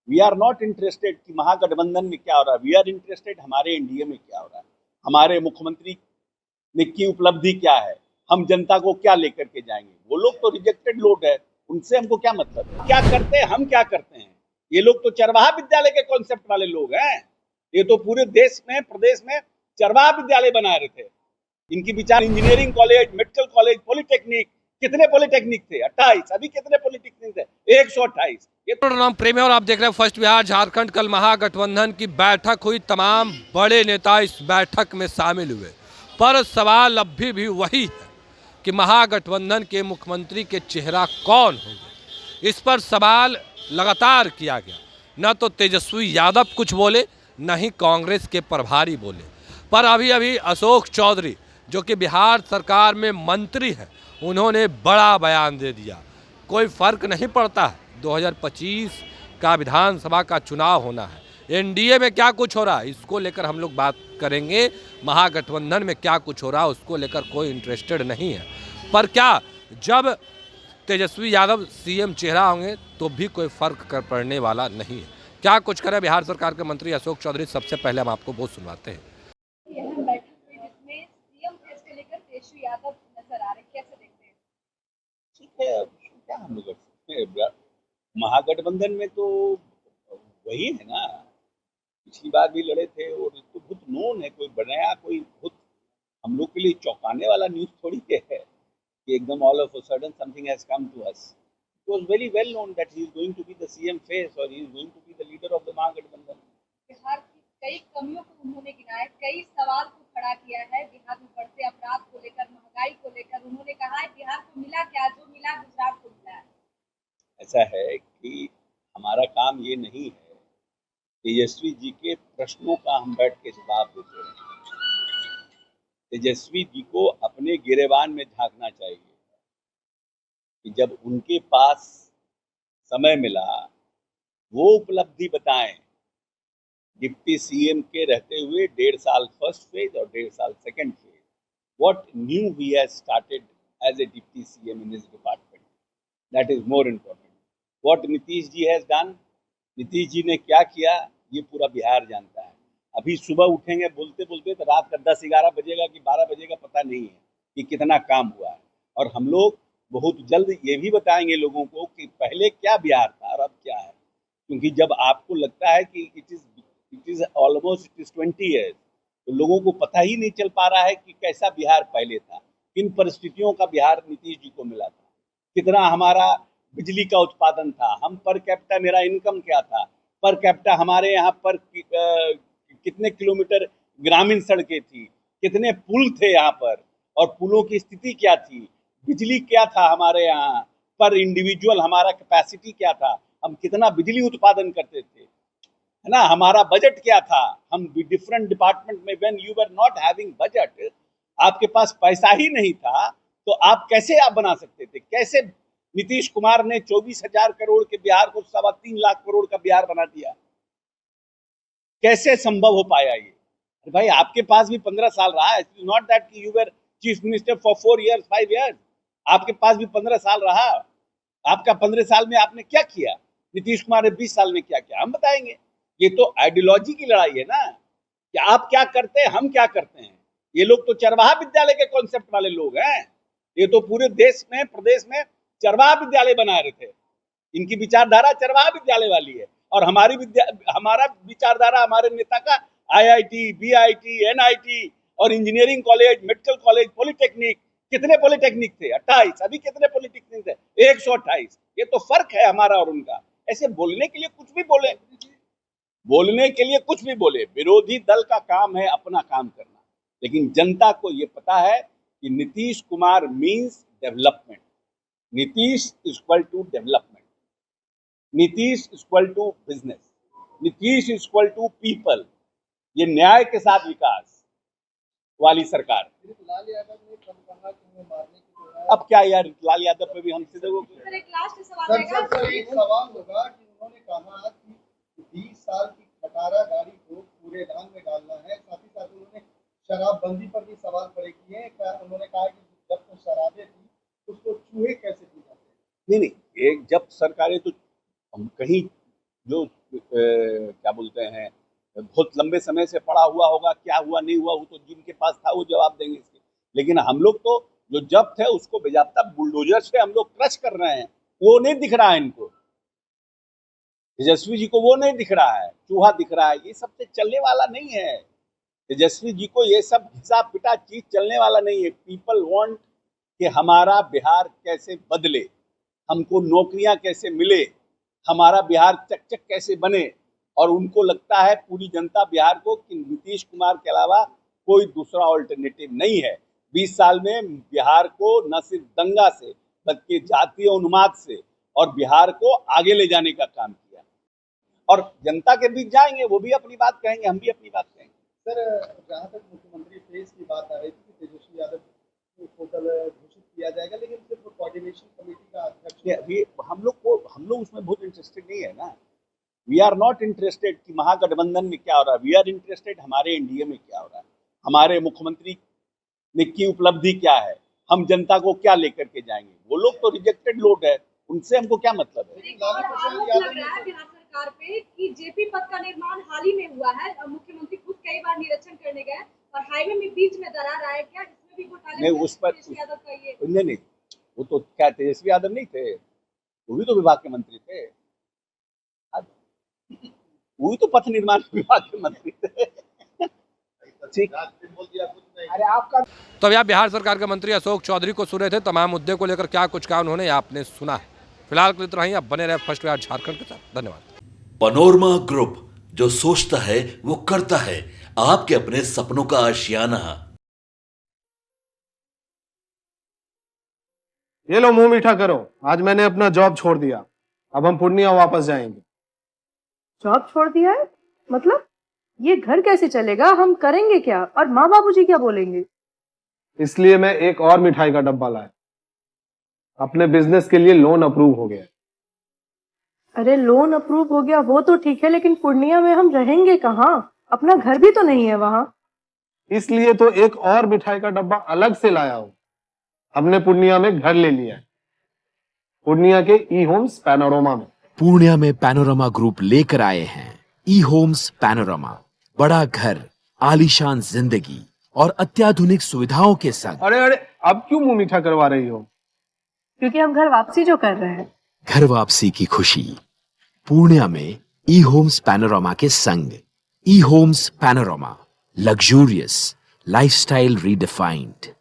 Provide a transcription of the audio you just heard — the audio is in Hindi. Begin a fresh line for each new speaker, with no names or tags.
वी आर नॉट इंटरेस्टेड कि महागठबंधन में क्या हो रहा है, वी आर इंटरेस्टेड हमारे एनडीए में क्या हो रहा है, हमारे मुख्यमंत्री ने की उपलब्धि क्या है, हम जनता को क्या लेकर के जाएंगे। वो लोग तो रिजेक्टेड लोग है, उनसे हमको क्या मतलब है, क्या करते हैं हम क्या करते हैं। ये लोग तो चरवाहा विद्यालय के कॉन्सेप्ट वाले लोग हैं। ये तो पूरे देश में प्रदेश में चरवाहा विद्यालय बना रहे थे। इनकी विचार engineering college, medical college, polytechnic, कितने पॉलिटेक्निक थे? 28। अभी कितने पॉलिटेक्निक थे? 128। ये
नाम प्रेमी और आप देख रहे हैं फर्स्ट बिहार झारखंड। कल महागठबंधन की बैठक हुई, तमाम बड़े नेता इस बैठक में शामिल हुए, पर सवाल अब भी वही है कि महागठबंधन के मुख्यमंत्री के चेहरा कौन होंगे। इस पर सवाल लगातार किया गया। न तो तेजस्वी यादव कुछ बोले, न ही कांग्रेस के प्रभारी बोले, पर अभी अभी अशोक चौधरी जो कि बिहार सरकार में मंत्री हैं, उन्होंने बड़ा बयान दे दिया। कोई फर्क नहीं पड़ता है, 2025 का विधानसभा का चुनाव होना है, एनडीए में क्या कुछ हो रहा है इसको लेकर हम लोग बात करेंगे, महागठबंधन में क्या कुछ हो रहा है उसको लेकर कोई इंटरेस्टेड नहीं है। पर क्या जब तेजस्वी यादव सीएम चेहरा होंगे तो भी कोई फर्क कर पड़ने वाला नहीं है। क्या कुछ करे बिहार सरकार के मंत्री अशोक चौधरी, सबसे पहले हम आपको वो सुनवाते हैं।
ठीक है, क्या हम लोग कर सकते हैं। महागठबंधन में तो वही है ना, पिछली बार भी लड़े थे और तो बहुत नोन है, कोई बनाया कोई बहुत हम लोग के लिए चौंकाने वाला न्यूज थोड़ी है कि एकदम all of a sudden something has come to us. It was very well known that he is going to be the CM face और he is going to be the leader of the Mahagathbandhan.
Bihar की कई कमियों को उन्होंने गिनाया, कई सवाल को खड़ा किया है। बिहार में बढ़ते अपराध को लेकर, महंगाई को लेकर उन्होंने कहा है बिहार को मिला क्या, जो मिला गुजरात को मिला है।
ऐसा है कि हमारा काम ये नहीं है तेजस्वी जी के प्रश्नों का हम बैठ के जवाब देते हैं। तेजस्वी जी को अपने गिरेबान में झांकना चाहिए कि जब उनके पास समय मिला वो उपलब्धि बताएं। डिप्टी सीएम के रहते हुए 1.5 साल फर्स्ट फेज और 1.5 साल second phase, what new he has started as a deputy CM in his department, that is more important. What Nitish ji has done, Nitish ji ने क्या किया ये पूरा बिहार जानता है। अभी सुबह उठेंगे बोलते बोलते तो रात का 10-11 बजेगा कि 12 बजेगा, पता नहीं है कि कितना काम हुआ है। और हम लोग बहुत जल्द ये भी बताएंगे लोगों को कि पहले क्या बिहार था और अब क्या है। क्योंकि जब आपको लगता है कि it is almost it is 20 years, तो लोगों को पता ही नहीं चल पा रहा है कि कैसा बिहार पहले था, किन परिस्थितियों का बिहार नीतीश जी को मिला था, कितना हमारा बिजली का उत्पादन था, हम पर कैपिटा मेरा इनकम क्या था, पर कैपिटा हमारे यहाँ पर कितने किलोमीटर ग्रामीण सड़कें थी, कितने पुल थे यहाँ पर और पुलों की स्थिति क्या थी, बिजली क्या था हमारे यहाँ पर इंडिविजुअल, हमारा कैपेसिटी क्या था, हम कितना बिजली उत्पादन करते थे, है ना, हमारा बजट क्या था। हम डिफरेंट डिपार्टमेंट में when you were not having budget, आपके पास पैसा ही नहीं था, तो आप कैसे आप बना सकते थे। कैसे नीतीश कुमार ने 24,000 करोड़ के बिहार को 3.25 लाख करोड़ का बिहार बना दिया, कैसे संभव हो पाया ये। अरे भाई आपके पास भी 15 साल रहा है, इट्स नॉट दैट कि you were chief minister for 4 years 5 years, आपके पास भी 15 साल रहा। आपका 15 साल में आपने क्या किया, नीतीश कुमार ने 20 साल में क्या किया, हम बताएंगे। ये तो आइडियोलॉजी की लड़ाई है ना कि आप क्या करते हैं हम क्या करते हैं। ये लोग तो चरवाहा विद्यालय के कॉन्सेप्ट वाले लोग हैं। ये तो पूरे देश में प्रदेश में चरवाहा विद्यालय बना रहे थे। इनकी विचारधारा चरवाहा विद्यालय वाली है और हमारा विचारधारा हमारे नेता का आईआईटी, बीआईटी, एनआईटी और engineering college, medical college, polytechnic, कितने पॉलिटेक्निक थे? 28। अभी कितने पॉलिटेक्निक थे? 128। ये तो फर्क है हमारा और उनका। ऐसे बोलने के लिए कुछ भी बोले, बोलने के लिए कुछ भी बोले। विरोधी दल का काम है अपना काम करना, लेकिन जनता को ये पता है कि Nitish Kumar means development, Nitish equal to development, Nitish equal to business, Nitish equal to people. ये न्याय के साथ विकास वाली सरकार। अब क्या यार, लाल यादव पे भी हमसे देखो।
एक लास्ट सवाल
एक सवाल होगा कि उन्होंने कहा कि 20 साल की खटारा गाड़ी को कूड़े दान में डालना है, साथ ही साथ उन्होंने शराबबंदी पर भी सवाल खड़े किए। उन्होंने कहा कि जब तो शराबें थी उसको चूहे कैसे पी जाते हैं।
नहीं, एक जब सरकारें तो हम कहीं जो क्या बोलते हैं, बहुत लंबे समय से पड़ा हुआ होगा, क्या हुआ नहीं हुआ वो तो जिनके पास था वो जवाब देंगे इसके। लेकिन हम लोग तो जो जब्त है उसको बेजाब्ता बुलडोजर से हम लोग क्रश कर रहे हैं, वो नहीं दिख रहा है इनको। तेजस्वी जी को वो नहीं दिख रहा है, चूहा दिख रहा है। ये सब से चलने वाला नहीं है। तेजस्वी जी को ये सब घिसा पिटा चीज चलने वाला नहीं है। पीपल वांट कि हमारा बिहार कैसे बदले, हमको नौकरियां कैसे मिले, हमारा बिहार चकचक कैसे बने। और उनको लगता है पूरी जनता बिहार को कि नीतीश कुमार के अलावा कोई दूसरा ऑल्टरनेटिव नहीं है। 20 साल में बिहार को न सिर्फ दंगा से बल्कि जातीय उन्माद से और बिहार को आगे ले जाने का काम किया। और जनता के बीच जाएंगे, वो भी अपनी बात कहेंगे, हम भी अपनी बात कहेंगे।
सर, जहाँ तक मुख्यमंत्री फेस की बात आ रही थी कि तेजस्वी यादव को कल घोषित किया जाएगा, लेकिन सिर्फ कोऑर्डिनेशन कमेटी का अध्यक्ष
अभी हम लोग उसमें बहुत इंटरेस्टेड नहीं है ना। वी आर नॉट इंटरेस्टेड कि महागठबंधन में क्या हो रहा है। वी आर इंटरेस्टेड हमारे एनडीए में क्या हो रहा है, हमारे मुख्यमंत्री ने की उपलब्धि क्या है, हम जनता को क्या लेकर के जाएंगे। वो लोग तो रिजेक्टेड लोग है, उनसे हमको क्या मतलब है।
एक और आरोप लग रहा है बिहार सरकार पे कि जेपी पथ का निर्माण हाल ही में हुआ है और मुख्यमंत्री खुद कई बार निरीक्षण करने गए और हाईवे में बीच में दरार आया, क्या इसमें भी घोटाले
नहीं, उस पर
तेजस्वी यादव का ये
नहीं, वो तो क्या तेजस्वी यादव नहीं थे, वो भी तो विभाग के मंत्री थे। वो भी तो पथ निर्माण विभाग के मंत्री थे। ठीक,
अरे आपका
तो अब यहाँ बिहार सरकार के मंत्री अशोक चौधरी को सुन रहे थे। तमाम मुद्दे को लेकर क्या कुछ कहा उन्होंने आपने सुना है। फिलहाल के लिए इतना ही। आप बने रहे फर्स्ट बिहार झारखंड के साथ। धन्यवाद।
पनोरमा ग्रुप, जो सोचता है वो करता है। आपके अपने सपनों का आशियाना।
ये लो, मुंह मीठा करो। आज मैंने अपना जॉब छोड़ दिया, अब हम पूर्णिया वापस जाएंगे।
जॉब छोड़ दिया है? मतलब ये घर कैसे चलेगा? हम करेंगे क्या? और माँ बाबूजी क्या बोलेंगे?
इसलिए मैं एक और मिठाई का डब्बा लाया। अपने बिजनेस के लिए लोन अप्रूव हो गया।
अरे लोन अप्रूव हो गया वो तो ठीक है, लेकिन पूर्णिया में हम रहेंगे कहाँ? अपना घर भी तो नहीं है वहाँ।
इसलिए तो एक और मिठाई का डब्बा अलग से लाया हूँ। हमने पूर्णिया में घर ले लिया है, पूर्णिया के ई होम्स पैनोरमा में।
पूर्णिया में पैनोरमा ग्रुप लेकर आए हैं ई होम्स पैनोरमा। बड़ा घर, आलीशान जिंदगी और अत्याधुनिक सुविधाओं के संग।
अरे अरे, अब क्यों मुंह मीठा करवा रही हो?
क्योंकि हम घर वापसी जो कर रहे हैं।
घर वापसी की खुशी पूर्णिया में ई होम्स पैनोरमा के संग। E homes panorama, luxurious lifestyle redefined.